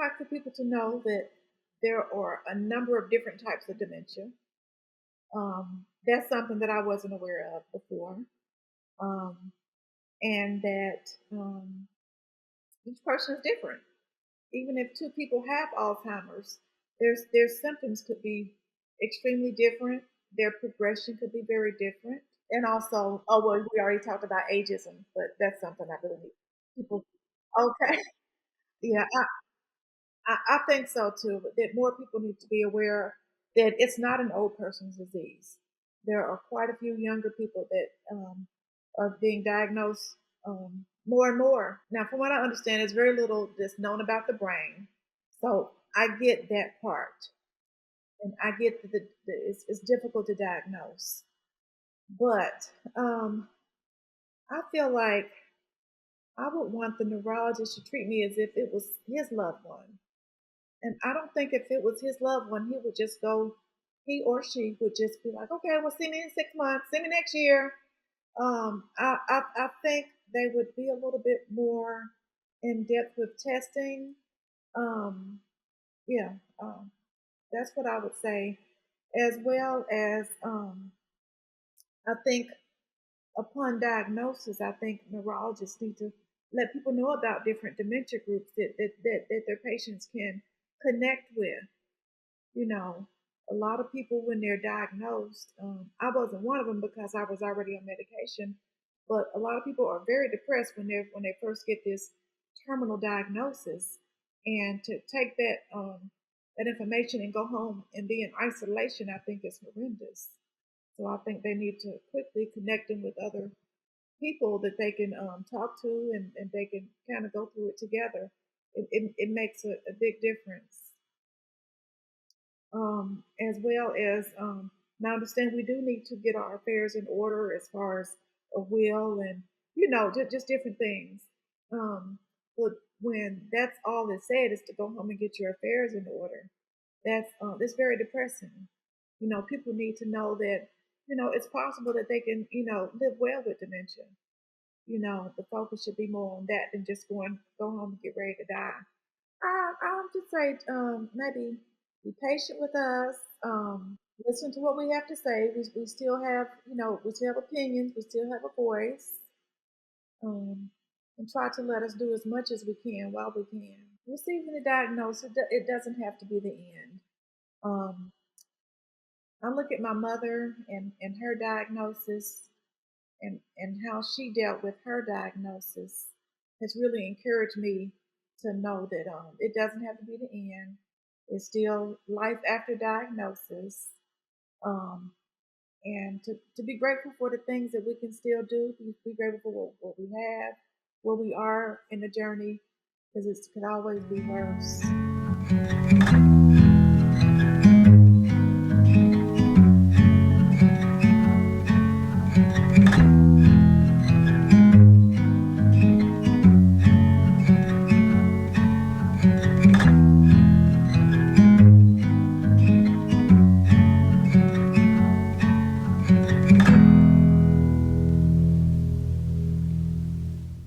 like for people to know that there are a number of different types of dementia. That's something that I wasn't aware of before, um, and that each person is different. Even if two people have Alzheimer's, their symptoms could be extremely different. Their progression could be very different. And also, oh well, we already talked about ageism, but that's something I really need people. Okay, yeah, I think so too. But that more people need to be aware that it's not an old person's disease. There are quite a few younger people that are being diagnosed more and more. Now, from what I understand, there's very little that's known about the brain. So I get that part, and I get that it's difficult to diagnose. But I feel like I would want the neurologist to treat me as if it was his loved one. And I don't think if it was his loved one, he would just go, he or she would just be like, okay, well, see me in 6 months, see me next year. I think they would be a little bit more in depth with testing. Um, yeah, that's what I would say, as well as I think upon diagnosis, I think neurologists need to let people know about different dementia groups that their patients can connect with. You know, a lot of people when they're diagnosed, I wasn't one of them because I was already on medication, but a lot of people are very depressed when they first get this terminal diagnosis, and to take that information and go home and be in isolation, I think is horrendous. So I think they need to quickly connect them with other people that they can talk to, and they can kind of go through it together. It makes a big difference. As well as now I understand we do need to get our affairs in order as far as a will and just different things. But when that's all is said is to go home and get your affairs in order, that's very depressing. People need to know that it's possible that they can live well with dementia. The focus should be more on that than just go home and get ready to die. I'll just say maybe be patient with us. Listen to what we have to say. We still have, we still have opinions. We still have a voice. And try to let us do as much as we can while we can. Receiving the diagnosis, it doesn't have to be the end. Um, I look at my mother and her diagnosis and how she dealt with her diagnosis has really encouraged me to know that it doesn't have to be the end. It's still life after diagnosis. Um, and to be grateful for the things that we can still do, be grateful for what we have, where we are in the journey, because it could always be worse.